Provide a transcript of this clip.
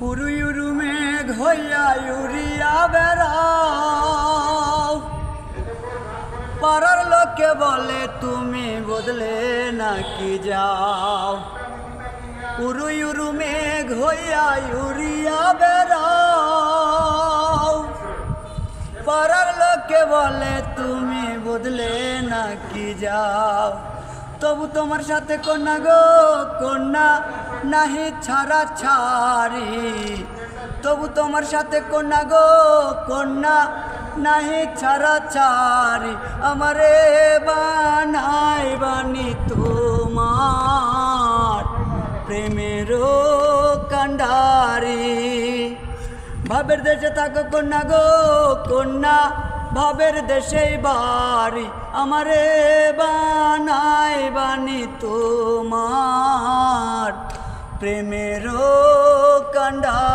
উরু উরু মেঘ হইয়া উড়িয়া বেড়াও, পাড়ার লোকে বলে তুমি বদলে নাকি যাও। উরু উরু মেঘ হইয়া উড়িয়া বেড়াও, পাড়ার লোকে বলে তুমি বদলে নাকি যাও। তবু তোমার সাথে কন্যা গো কন্যা নাহি ছাড়া ছাড়ি, তবু তোমার সাথে কন্যা গো কন্যা নাহি ছাড়া ছাড়ি। আমারে বানাই বানি তোমার প্রেমেরও কান্ডারি। ভাবের দেশে থাকো কন্যা গো কন্যা, ভাবের দেশেই বাড়ি। আমারে বানাই বানি তোমার প্রেমেরও কান্ডারি।